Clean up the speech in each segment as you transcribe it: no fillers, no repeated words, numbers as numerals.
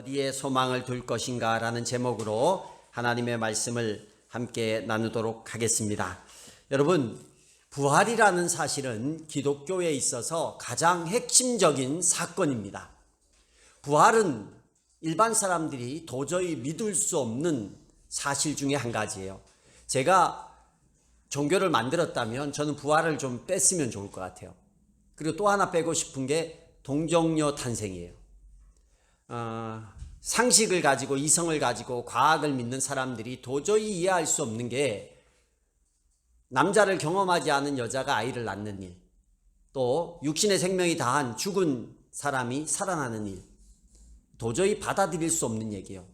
어디에 소망을 둘 것인가 라는 제목으로 하나님의 말씀을 함께 나누도록 하겠습니다. 여러분, 부활이라는 사실은 기독교에 있어서 가장 핵심적인 사건입니다. 부활은 일반 사람들이 도저히 믿을 수 없는 사실 중에 한 가지예요. 제가 종교를 만들었다면 저는 부활을 좀 뺐으면 좋을 것 같아요. 그리고 또 하나 빼고 싶은 게 동정녀 탄생이에요. 상식을 가지고 이성을 가지고 과학을 믿는 사람들이 도저히 이해할 수 없는 게 남자를 경험하지 않은 여자가 아이를 낳는 일, 또 육신의 생명이 다한 죽은 사람이 살아나는 일, 도저히 받아들일 수 없는 얘기예요.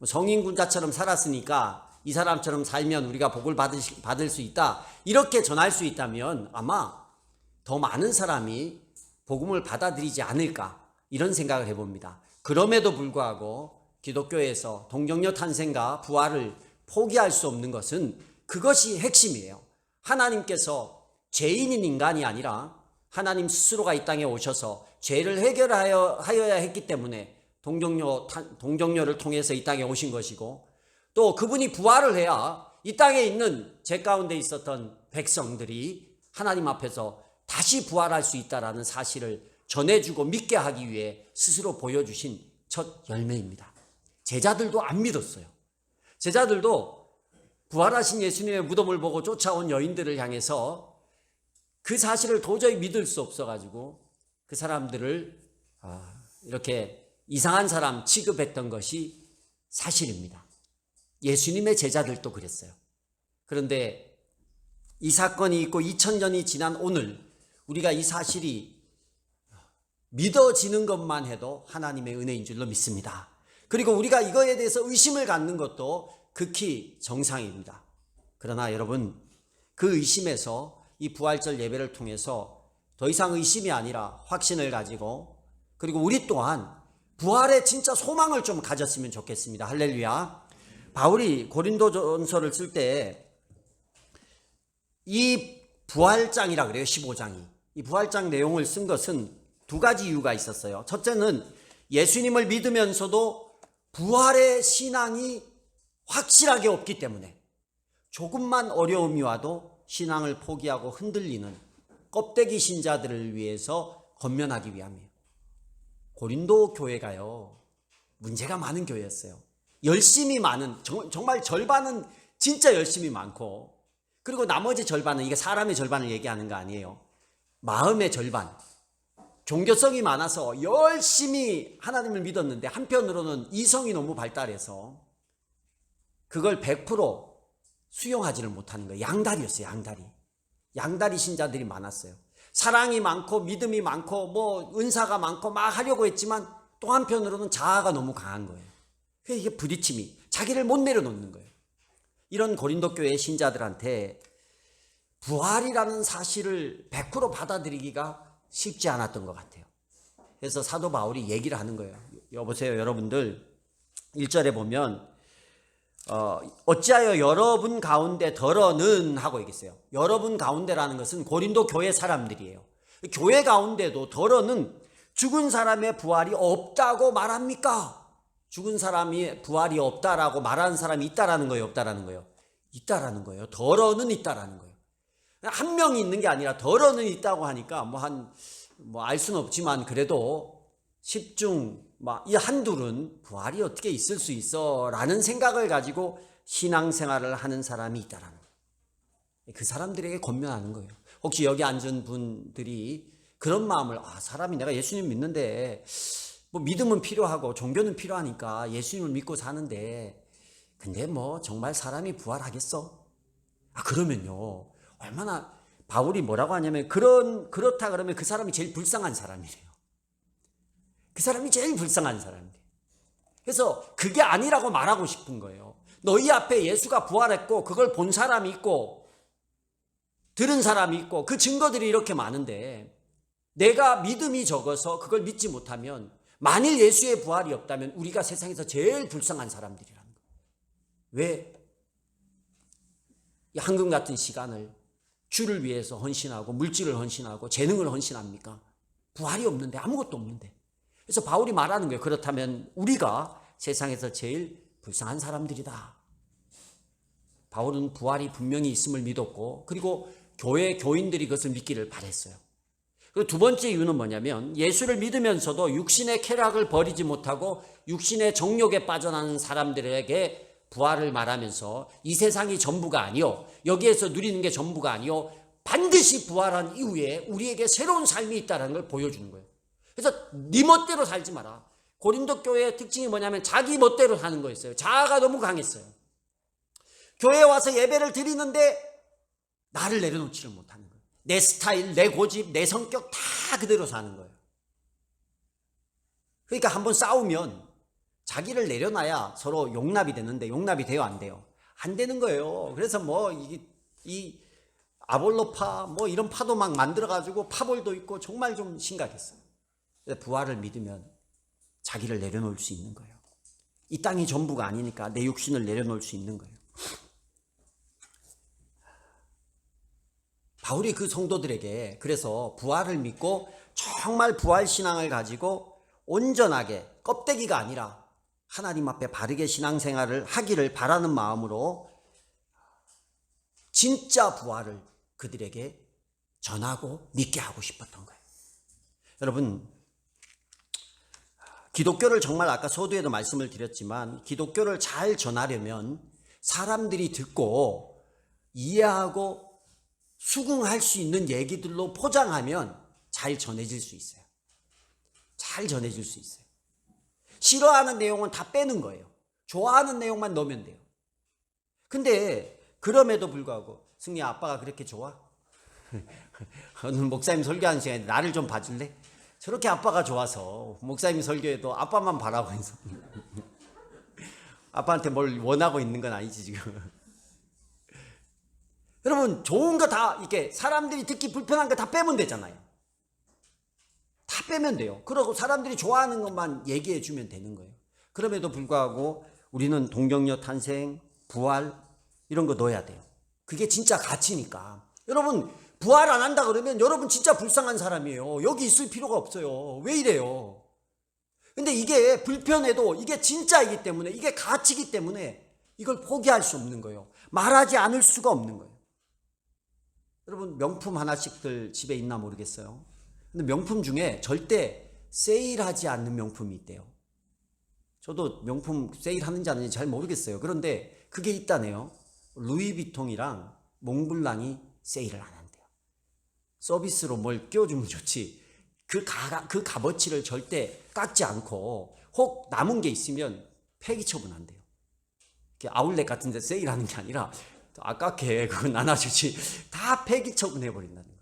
성인군자처럼 살았으니까 이 사람처럼 살면 우리가 복을 받을 수 있다, 이렇게 전할 수 있다면 아마 더 많은 사람이 복음을 받아들이지 않을까, 이런 생각을 해봅니다. 그럼에도 불구하고 기독교에서 동정녀 탄생과 부활을 포기할 수 없는 것은 그것이 핵심이에요. 하나님께서 죄인인 인간이 아니라 하나님 스스로가 이 땅에 오셔서 죄를 해결하여야 했기 때문에 동정녀를 통해서 이 땅에 오신 것이고, 또 그분이 부활을 해야 이 땅에 있는 죄 가운데 있었던 백성들이 하나님 앞에서 다시 부활할 수 있다라는 사실을 전해주고 믿게 하기 위해 스스로 보여주신 첫 열매입니다. 제자들도 안 믿었어요. 제자들도 부활하신 예수님의 무덤을 보고 쫓아온 여인들을 향해서 그 사실을 도저히 믿을 수 없어가지고 그 사람들을 이렇게 이상한 사람 취급했던 것이 사실입니다. 예수님의 제자들도 그랬어요. 그런데 이 사건이 있고 2000년이 지난 오늘 우리가 이 사실이 믿어지는 것만 해도 하나님의 은혜인 줄로 믿습니다. 그리고 우리가 이거에 대해서 의심을 갖는 것도 극히 정상입니다. 그러나 여러분, 그 의심에서 이 부활절 예배를 통해서 더 이상 의심이 아니라 확신을 가지고, 그리고 우리 또한 부활에 진짜 소망을 좀 가졌으면 좋겠습니다. 할렐루야. 바울이 고린도전서를 쓸 때 이 부활장이라 그래요. 15장이. 이 부활장 내용을 쓴 것은 두 가지 이유가 있었어요. 첫째는 예수님을 믿으면서도 부활의 신앙이 확실하게 없기 때문에 조금만 어려움이 와도 신앙을 포기하고 흔들리는 껍데기 신자들을 위해서 권면하기 위함이에요. 고린도 교회가요, 문제가 많은 교회였어요. 열심히 많은, 정말 절반은 진짜 열심히 많고, 그리고 나머지 절반은, 이게 사람의 절반을 얘기하는 거 아니에요. 마음의 절반, 종교성이 많아서 열심히 하나님을 믿었는데 한편으로는 이성이 너무 발달해서 그걸 100% 수용하지를 못하는 거예요. 양다리였어요. 양다리 신자들이 많았어요. 사랑이 많고 믿음이 많고 뭐 은사가 많고 막 하려고 했지만 또 한편으로는 자아가 너무 강한 거예요. 그래서 이게 부딪힘이, 자기를 못 내려놓는 거예요. 이런 고린도 교회 신자들한테 부활이라는 사실을 100% 받아들이기가 쉽지 않았던 것 같아요. 그래서 사도 바울이 얘기를 하는 거예요. 여보세요, 여러분들. 1절에 보면 어찌하여 여러분 가운데 더러는 하고 얘기했어요. 여러분 가운데라는 것은 고린도 교회 사람들이에요. 교회 가운데도 더러는 죽은 사람의 부활이 없다고 말합니까? 죽은 사람이 부활이 없다라고 말하는 사람이 있다라는 거예요, 없다라는 거예요? 있다라는 거예요. 더러는 있다라는 거예요. 한 명이 있는 게 아니라 더러는 있다고 하니까 알 수는 없지만 그래도 10중 이 한둘은 부활이 어떻게 있을 수 있어 라는 생각을 가지고 신앙생활을 하는 사람이 있다라는 거예요. 그 사람들에게 권면하는 거예요. 혹시 여기 앉은 분들이 그런 마음을, 사람이 내가 예수님 믿는데 믿음은 필요하고 종교는 필요하니까 예수님을 믿고 사는데 근데 정말 사람이 부활하겠어? 그러면요, 얼마나, 바울이 뭐라고 하냐면 그렇다 그러면 그 사람이 제일 불쌍한 사람이래요. 그 사람이 제일 불쌍한 사람이래요. 그래서 그게 아니라고 말하고 싶은 거예요. 너희 앞에 예수가 부활했고 그걸 본 사람이 있고 들은 사람이 있고 그 증거들이 이렇게 많은데 내가 믿음이 적어서 그걸 믿지 못하면, 만일 예수의 부활이 없다면 우리가 세상에서 제일 불쌍한 사람들이라는 거예요. 왜 이 황금 같은 시간을 주를 위해서 헌신하고 물질을 헌신하고 재능을 헌신합니까? 부활이 없는데, 아무것도 없는데. 그래서 바울이 말하는 거예요. 그렇다면 우리가 세상에서 제일 불쌍한 사람들이다. 바울은 부활이 분명히 있음을 믿었고 그리고 교회 교인들이 그것을 믿기를 바랬어요. 그리고 두 번째 이유는 뭐냐면 예수를 믿으면서도 육신의 쾌락을 버리지 못하고 육신의 정욕에 빠져나는 사람들에게 부활을 말하면서 이 세상이 전부가 아니요, 여기에서 누리는 게 전부가 아니요, 반드시 부활한 이후에 우리에게 새로운 삶이 있다는 걸 보여주는 거예요. 그래서 네 멋대로 살지 마라. 고린도 교회의 특징이 뭐냐면 자기 멋대로 사는 거였어요. 자아가 너무 강했어요. 교회에 와서 예배를 드리는데 나를 내려놓지를 못하는 거예요. 내 스타일, 내 고집, 내 성격 다 그대로 사는 거예요. 그러니까 한번 싸우면 자기를 내려놔야 서로 용납이 되는데 용납이 돼요, 안 돼요? 안 되는 거예요. 그래서 뭐 이 아볼로파 뭐 이런 파도 막 만들어가지고 파벌도 있고 정말 좀 심각했어요. 부활을 믿으면 자기를 내려놓을 수 있는 거예요. 이 땅이 전부가 아니니까 내 육신을 내려놓을 수 있는 거예요. 바울이 그 성도들에게 그래서 부활을 믿고 정말 부활신앙을 가지고 온전하게 껍데기가 아니라 하나님 앞에 바르게 신앙생활을 하기를 바라는 마음으로 진짜 부활을 그들에게 전하고 믿게 하고 싶었던 거예요. 여러분, 기독교를 정말 아까 서두에도 말씀을 드렸지만 기독교를 잘 전하려면 사람들이 듣고 이해하고 수긍할 수 있는 얘기들로 포장하면 잘 전해질 수 있어요. 잘 전해질 수 있어요. 싫어하는 내용은 다 빼는 거예요. 좋아하는 내용만 넣으면 돼요. 근데 그럼에도 불구하고 승리야, 아빠가 그렇게 좋아? 오늘 목사님 설교하는 시간에 나를 좀 봐줄래? 저렇게 아빠가 좋아서 목사님 설교에도 아빠만 바라고 해서 아빠한테 뭘 원하고 있는 건 아니지 지금. 여러분, 좋은 거 다 이렇게 사람들이 듣기 불편한 거 다 빼면 되잖아요. 다 빼면 돼요. 그러고 사람들이 좋아하는 것만 얘기해 주면 되는 거예요. 그럼에도 불구하고 우리는 동정녀 탄생, 부활 이런 거 넣어야 돼요. 그게 진짜 가치니까. 여러분, 부활 안 한다 그러면 여러분 진짜 불쌍한 사람이에요. 여기 있을 필요가 없어요. 왜 이래요? 근데 이게 불편해도 이게 진짜이기 때문에, 이게 가치이기 때문에 이걸 포기할 수 없는 거예요. 말하지 않을 수가 없는 거예요. 여러분, 명품 하나씩들 집에 있나 모르겠어요. 근데 명품 중에 절대 세일하지 않는 명품이 있대요. 저도 명품 세일하는지 안 하는지 잘 모르겠어요. 그런데 그게 있다네요. 루이비통이랑 몽블랑이 세일을 안 한대요. 서비스로 뭘 끼워주면 좋지. 그 값어치를 절대 깎지 않고 혹 남은 게 있으면 폐기 처분한대요. 아울렛 같은 데 세일하는 게 아니라 아깝게 그거 나눠주지 다 폐기 처분해버린다는 거예요.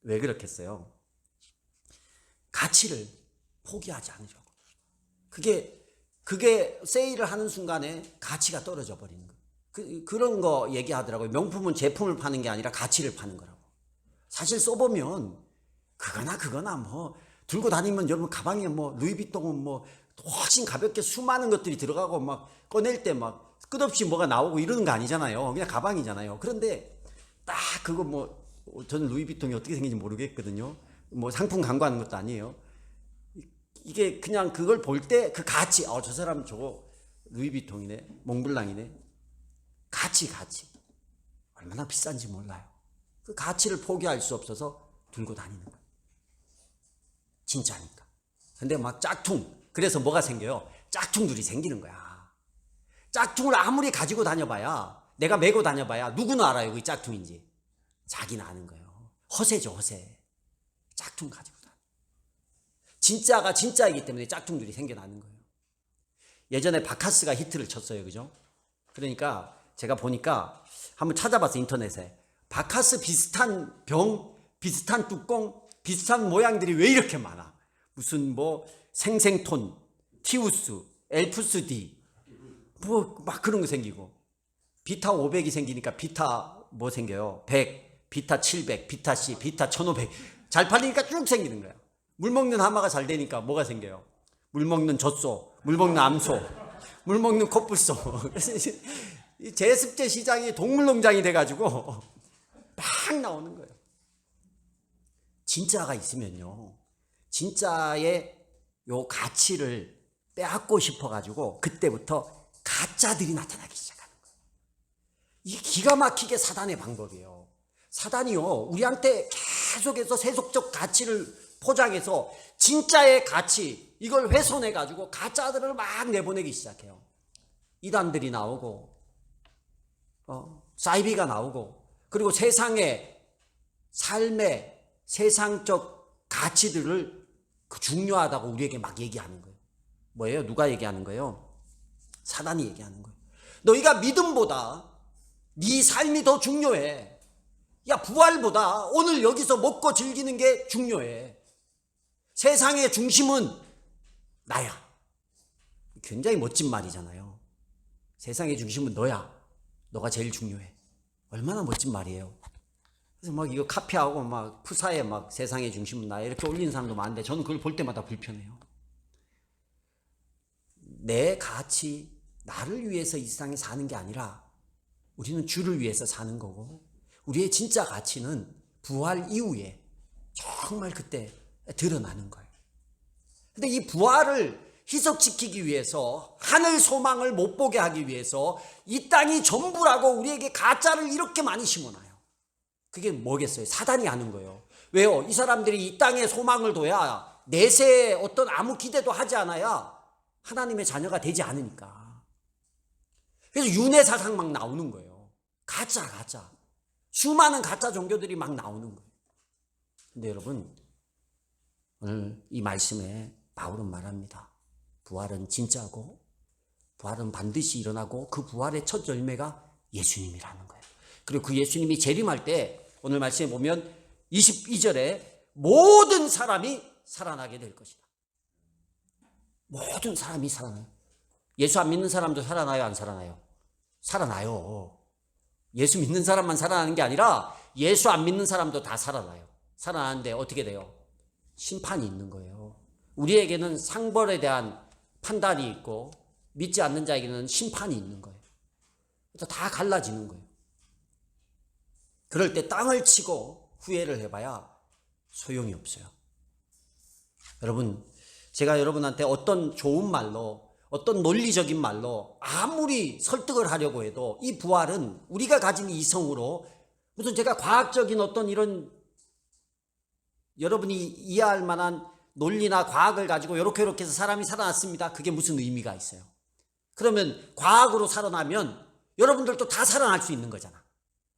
왜 그렇겠어요? 가치를 포기하지 않으려고. 그게 세일을 하는 순간에 가치가 떨어져 버리는 거예요. 그런 거 얘기하더라고요. 명품은 제품을 파는 게 아니라 가치를 파는 거라고. 사실 써보면 그거나 뭐 들고 다니면 여러분 가방에 뭐 루이비통은 뭐 훨씬 가볍게 수많은 것들이 들어가고 막 꺼낼 때 막 끝없이 뭐가 나오고 이러는 거 아니잖아요. 그냥 가방이잖아요. 그런데 딱 그거 뭐 저는 루이비통이 어떻게 생긴지 모르겠거든요. 뭐 상품 광고하는 것도 아니에요. 이게 그냥 그걸 볼 때 그 가치, 저 사람 저거 루이비통이네, 몽블랑이네. 가치. 얼마나 비싼지 몰라요. 그 가치를 포기할 수 없어서 들고 다니는 거예요. 진짜니까. 근데 막 짝퉁. 그래서 뭐가 생겨요? 짝퉁들이 생기는 거야. 짝퉁을 아무리 가지고 다녀봐야, 내가 메고 다녀봐야 누구는 알아요, 그게 짝퉁인지. 자기는 아는 거예요. 허세죠, 허세. 짝퉁 가지고 다녀. 진짜가 진짜이기 때문에 짝퉁들이 생겨나는 거예요. 예전에 바카스가 히트를 쳤어요, 그죠? 그러니까 제가 보니까 한번 찾아봤어요, 인터넷에. 바카스 비슷한 병, 비슷한 뚜껑, 비슷한 모양들이 왜 이렇게 많아? 무슨 뭐 생생톤, 티우스, 엘프스 D 뭐 막 그런 거 생기고, 비타 500이 생기니까 비타 뭐 생겨요? 100, 비타 700, 비타 C, 비타 1500 잘 팔리니까 쭉 생기는 거야. 물 먹는 하마가 잘 되니까 뭐가 생겨요? 물 먹는 젖소, 물 먹는 암소, 물 먹는 코뿔소. 제습제 시장이 동물농장이 돼가지고 막 나오는 거예요. 진짜가 있으면요, 진짜의 요 가치를 빼앗고 싶어가지고 그때부터 가짜들이 나타나기 시작하는 거예요. 이게 기가 막히게 사단의 방법이에요. 사단이요, 우리한테 계속해서 세속적 가치를 포장해서 진짜의 가치, 이걸 훼손해가지고 가짜들을 막 내보내기 시작해요. 이단들이 나오고, 사이비가 나오고, 그리고 세상의 삶의 세상적 가치들을 중요하다고 우리에게 막 얘기하는 거예요. 뭐예요? 누가 얘기하는 거예요? 사단이 얘기하는 거예요. 너희가 믿음보다 네 삶이 더 중요해. 야, 부활보다 오늘 여기서 먹고 즐기는 게 중요해. 세상의 중심은 나야. 굉장히 멋진 말이잖아요. 세상의 중심은 너야. 너가 제일 중요해. 얼마나 멋진 말이에요. 그래서 막 이거 카피하고 막 푸사에 막 세상의 중심은 나야 이렇게 올리는 사람도 많은데 저는 그걸 볼 때마다 불편해요. 내 가치, 나를 위해서 이 세상에 사는 게 아니라 우리는 주를 위해서 사는 거고, 우리의 진짜 가치는 부활 이후에 정말 그때 드러나는 거예요. 근데 이 부활을 희석시키기 위해서, 하늘 소망을 못 보게 하기 위해서 이 땅이 전부라고 우리에게 가짜를 이렇게 많이 심어놔요. 그게 뭐겠어요? 사단이 하는 거예요. 왜요? 이 사람들이 이 땅에 소망을 둬야, 내세에 어떤 아무 기대도 하지 않아야 하나님의 자녀가 되지 않으니까. 그래서 윤회사상 막 나오는 거예요. 가짜. 수많은 가짜 종교들이 막 나오는 거예요. 근데 여러분, 오늘 이 말씀에 바울은 말합니다. 부활은 진짜고, 부활은 반드시 일어나고, 그 부활의 첫 열매가 예수님이라는 거예요. 그리고 그 예수님이 재림할 때 오늘 말씀에 보면 22절에 모든 사람이 살아나게 될 것이다. 모든 사람이 살아나요. 예수 안 믿는 사람도 살아나요, 안 살아나요? 살아나요. 예수 믿는 사람만 살아나는 게 아니라 예수 안 믿는 사람도 다 살아나요. 살아나는데 어떻게 돼요? 심판이 있는 거예요. 우리에게는 상벌에 대한 판단이 있고, 믿지 않는 자에게는 심판이 있는 거예요. 그래서 다 갈라지는 거예요. 그럴 때 땅을 치고 후회를 해봐야 소용이 없어요. 여러분, 제가 여러분한테 어떤 좋은 말로, 어떤 논리적인 말로 아무리 설득을 하려고 해도 이 부활은 우리가 가진 이성으로, 무슨 제가 과학적인 어떤 이런 여러분이 이해할 만한 논리나 과학을 가지고 이렇게 해서 사람이 살아났습니다. 그게 무슨 의미가 있어요? 그러면 과학으로 살아나면 여러분들도 다 살아날 수 있는 거잖아.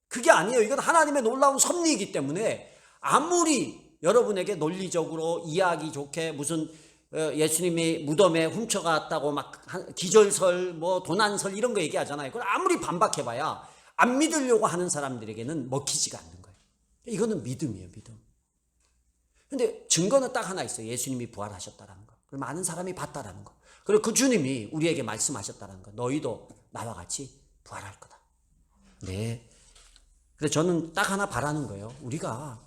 그게 아니에요. 이건 하나님의 놀라운 섭리이기 때문에 아무리 여러분에게 논리적으로 이해하기 좋게 무슨 예수님이 무덤에 훔쳐갔다고 막 기절설, 뭐 도난설 이런 거 얘기하잖아요. 그걸 아무리 반박해봐야 안 믿으려고 하는 사람들에게는 먹히지가 않는 거예요. 이거는 믿음이에요, 믿음. 근데 증거는 딱 하나 있어요. 예수님이 부활하셨다라는 거. 그리고 많은 사람이 봤다라는 거. 그리고 그 주님이 우리에게 말씀하셨다라는 거. 너희도 나와 같이 부활할 거다. 네. 그래서 저는 딱 하나 바라는 거예요. 우리가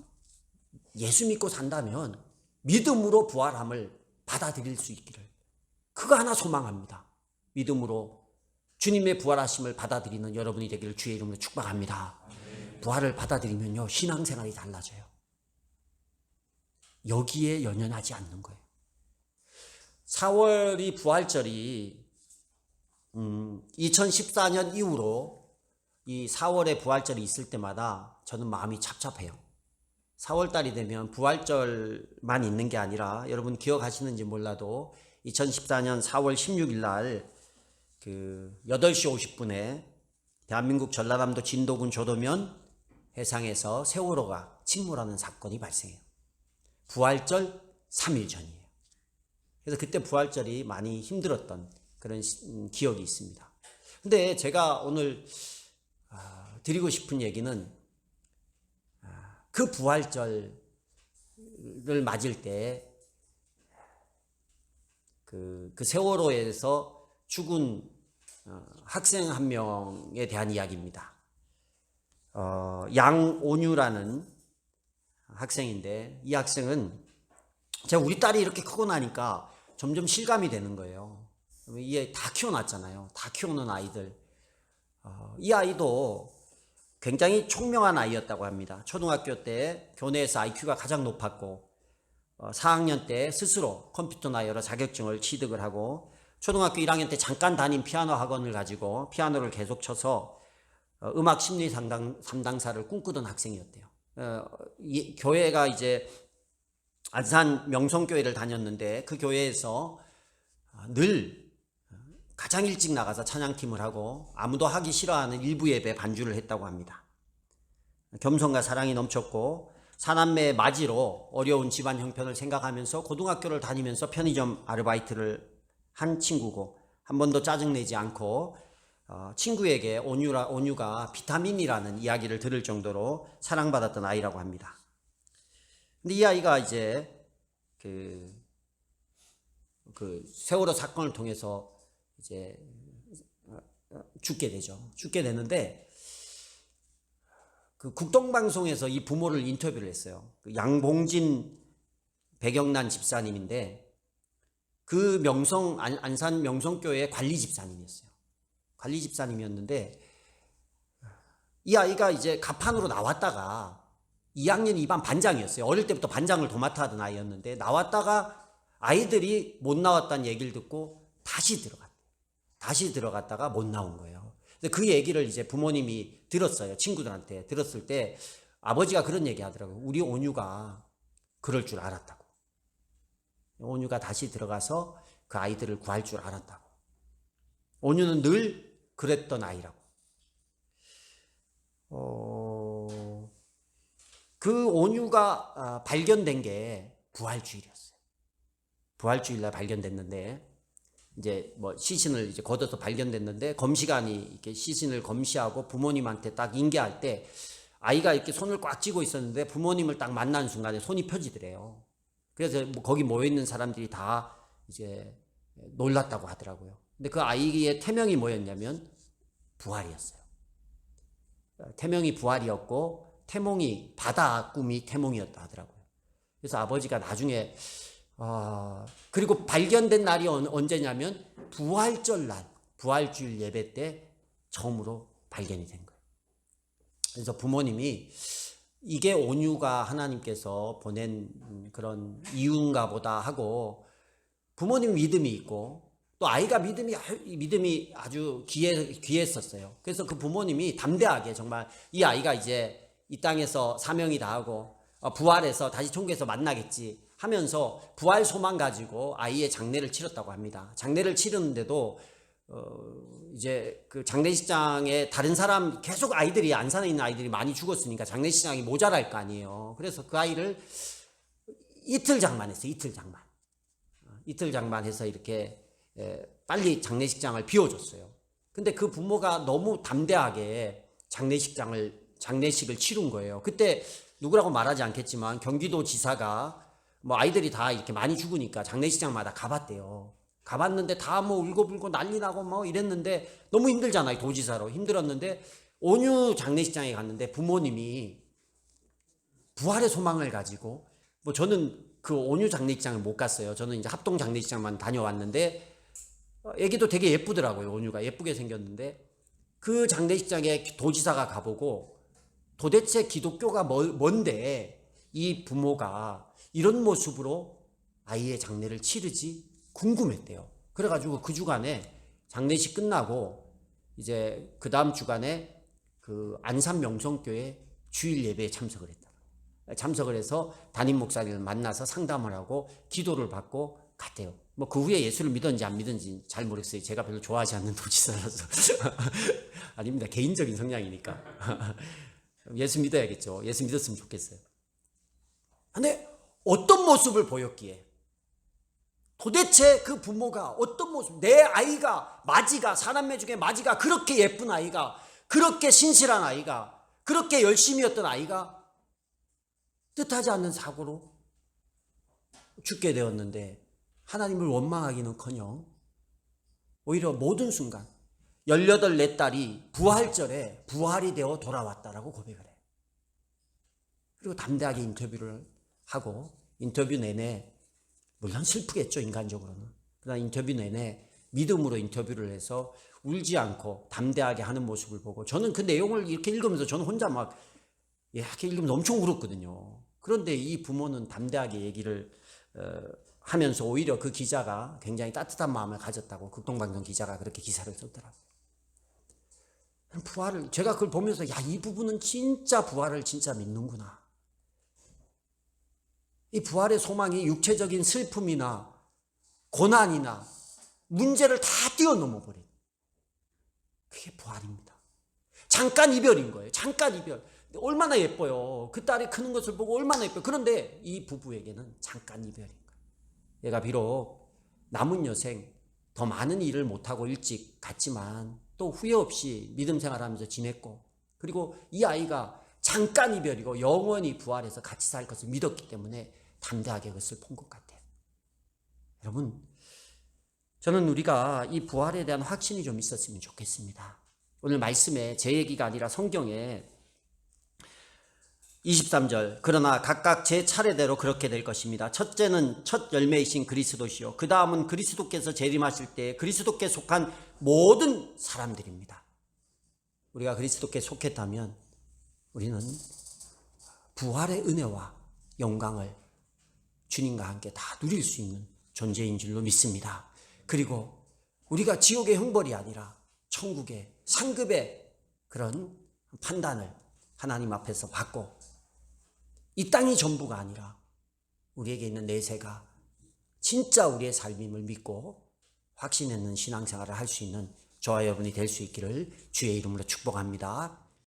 예수 믿고 산다면 믿음으로 부활함을 받아들일 수 있기를. 그거 하나 소망합니다. 믿음으로 주님의 부활하심을 받아들이는 여러분이 되기를 주의 이름으로 축복합니다. 부활을 받아들이면요, 신앙생활이 달라져요. 여기에 연연하지 않는 거예요. 4월이 부활절이 2014년 이후로 이 4월에 부활절이 있을 때마다 저는 마음이 찹찹해요. 4월달이 되면 부활절만 있는 게 아니라, 여러분 기억하시는지 몰라도 2014년 4월 16일 날 그 8시 50분에 대한민국 전라남도 진도군 조도면 해상에서 세월호가 침몰하는 사건이 발생해요. 부활절 3일 전이에요. 그래서 그때 부활절이 많이 힘들었던 그런 기억이 있습니다. 근데 제가 오늘 드리고 싶은 얘기는, 그 부활절을 맞을 때 그 세월호에서 죽은 학생 한 명에 대한 이야기입니다. 양온유라는 학생인데, 이 학생은 제가 우리 딸이 이렇게 크고 나니까 점점 실감이 되는 거예요. 이게 다 키워놨잖아요. 다 키우는 아이들. 이 아이도 굉장히 총명한 아이였다고 합니다. 초등학교 때 교내에서 IQ가 가장 높았고, 4학년 때 스스로 컴퓨터나 여러 자격증을 취득을 하고, 초등학교 1학년 때 잠깐 다닌 피아노 학원을 가지고 피아노를 계속 쳐서 음악 심리 담당사를 꿈꾸던 학생이었대요. 교회가 이제 안산 명성교회를 다녔는데 그 교회에서 늘 가장 일찍 나가서 찬양팀을 하고 아무도 하기 싫어하는 일부 예배 반주를 했다고 합니다. 겸손과 사랑이 넘쳤고 사남매의 맞이로 어려운 집안 형편을 생각하면서 고등학교를 다니면서 편의점 아르바이트를 한 친구고 한 번도 짜증내지 않고 친구에게 온유가 비타민이라는 이야기를 들을 정도로 사랑받았던 아이라고 합니다. 근데 이 아이가 이제 그 세월호 사건을 통해서 이제 죽게 되죠. 죽게 되는데 그 국동방송에서 이 부모를 인터뷰를 했어요. 그 양봉진 백영란 집사님인데 그 안산 명성교회 관리 집사님이었어요. 관리 집사님이었는데 이 아이가 이제 갑판으로 나왔다가 2학년 2반 반장이었어요. 어릴 때부터 반장을 도맡아 하던 아이였는데 나왔다가 아이들이 못 나왔다는 얘기를 듣고 다시 들어갔다가 못 나온 거예요. 그 얘기를 이제 부모님이 들었어요. 친구들한테 들었을 때 아버지가 그런 얘기 하더라고요. 우리 온유가 그럴 줄 알았다고. 온유가 다시 들어가서 그 아이들을 구할 줄 알았다고. 온유는 늘 그랬던 아이라고. 그 온유가 발견된 게 부활주일이었어요. 부활주일날 발견됐는데 이제 뭐 시신을 이제 걷어서 발견됐는데 검시관이 이렇게 시신을 검시하고 부모님한테 딱 인계할 때 아이가 이렇게 손을 꽉 쥐고 있었는데 부모님을 딱 만나는 순간에 손이 펴지더래요. 그래서 거기 모여 있는 사람들이 다 이제 놀랐다고 하더라고요. 근데 그 아이의 태명이 뭐였냐면 부활이었어요. 태명이 부활이었고 태몽이 바다 꿈이 태몽이었다 하더라고요. 그래서 아버지가 나중에 그리고 발견된 날이 언제냐면 부활절 날, 부활주일 예배 때 처음으로 발견이 된 거예요. 그래서 부모님이 이게 온유가 하나님께서 보낸 그런 이유인가 보다 하고 부모님 믿음이 있고 또 아이가 믿음이 아주 귀했었어요. 그래서 그 부모님이 담대하게 정말 이 아이가 이제 이 땅에서 사명이 다하고 부활해서 다시 천국에서 만나겠지 하면서 부활 소망 가지고 아이의 장례를 치렀다고 합니다. 장례를 치르는데도 이제 그 장례식장에 다른 사람 계속 아이들이 안산에 있는 아이들이 많이 죽었으니까 장례식장이 모자랄 거 아니에요. 그래서 그 아이를 이틀 장만했어요. 이틀 장만해서 이렇게 빨리 장례식장을 비워줬어요. 근데 그 부모가 너무 담대하게 장례식을 치룬 거예요. 그때 누구라고 말하지 않겠지만 경기도 지사가 뭐 아이들이 다 이렇게 많이 죽으니까 장례식장마다 가봤대요. 가봤는데 다 뭐 울고불고 난리 나고 뭐 이랬는데 너무 힘들잖아요. 도지사로 힘들었는데 온유 장례식장에 갔는데 부모님이 부활의 소망을 가지고 뭐 저는 그 온유 장례식장을 못 갔어요. 저는 이제 합동 장례식장만 다녀왔는데 애기도 되게 예쁘더라고요. 온유가 예쁘게 생겼는데 그 장례식장에 도지사가 가보고 도대체 기독교가 뭔데 이 부모가 이런 모습으로 아이의 장례를 치르지 궁금했대요. 그래가지고 그 주간에 장례식 끝나고 이제 그 다음 주간에 그 안산 명성교회 주일 예배에 참석을 했다. 참석을 해서 담임 목사님을 만나서 상담을 하고 기도를 받고 갔대요. 뭐 그 후에 예수를 믿었는지 안 믿었는지 잘 모르겠어요. 제가 별로 좋아하지 않는 도지사라서. 아닙니다. 개인적인 성향이니까. 예수 믿어야겠죠. 예수 믿었으면 좋겠어요. 근데 어떤 모습을 보였기에 도대체 그 부모가 어떤 모습, 내 아이가 마지가 사남매 중에 마지가 그렇게 예쁜 아이가 그렇게 신실한 아이가 그렇게 열심히 했던 아이가 뜻하지 않는 사고로 죽게 되었는데 하나님을 원망하기는커녕 오히려 모든 순간 18 내 딸이 부활절에 부활이 되어 돌아왔다라고 고백을 해요. 그리고 담대하게 인터뷰를 하고 인터뷰 내내 물론 슬프겠죠, 인간적으로는. 그러나 인터뷰 내내 믿음으로 인터뷰를 해서 울지 않고 담대하게 하는 모습을 보고 저는 그 내용을 이렇게 읽으면서 저는 혼자 막 이렇게 읽으면서 엄청 울었거든요. 그런데 이 부모는 담대하게 얘기를 하면서 오히려 그 기자가 굉장히 따뜻한 마음을 가졌다고 극동방송 기자가 그렇게 기사를 썼더라고요. 부활을, 제가 그걸 보면서 야, 이 부분은 진짜 부활을 진짜 믿는구나. 이 부활의 소망이 육체적인 슬픔이나 고난이나 문제를 다 뛰어넘어 버린, 그게 부활입니다. 잠깐 이별인 거예요. 잠깐 이별. 얼마나 예뻐요. 그 딸이 크는 것을 보고 얼마나 예뻐요. 그런데 이 부부에게는 잠깐 이별인 거예요. 얘가 비록 남은 여생 더 많은 일을 못하고 일찍 갔지만 또 후회 없이 믿음 생활하면서 지냈고, 그리고 이 아이가 잠깐 이별이고 영원히 부활해서 같이 살 것을 믿었기 때문에 담대하게 그것을 본 것 같아요. 여러분, 저는 우리가 이 부활에 대한 확신이 좀 있었으면 좋겠습니다. 오늘 말씀에, 제 얘기가 아니라 성경에 23절, 그러나 각각 제 차례대로 그렇게 될 것입니다. 첫째는 첫 열매이신 그리스도시요, 그 다음은 그리스도께서 재림하실 때 그리스도께 속한 모든 사람들입니다. 우리가 그리스도께 속했다면 우리는 부활의 은혜와 영광을 주님과 함께 다 누릴 수 있는 존재인 줄로 믿습니다. 그리고 우리가 지옥의 형벌이 아니라 천국의 상급의 그런 판단을 하나님 앞에서 받고, 이 땅이 전부가 아니라 우리에게 있는 내세가 진짜 우리의 삶임을 믿고 확신있는 신앙생활을 할 수 있는 저와 여러분이 될 수 있기를 주의 이름으로 축복합니다.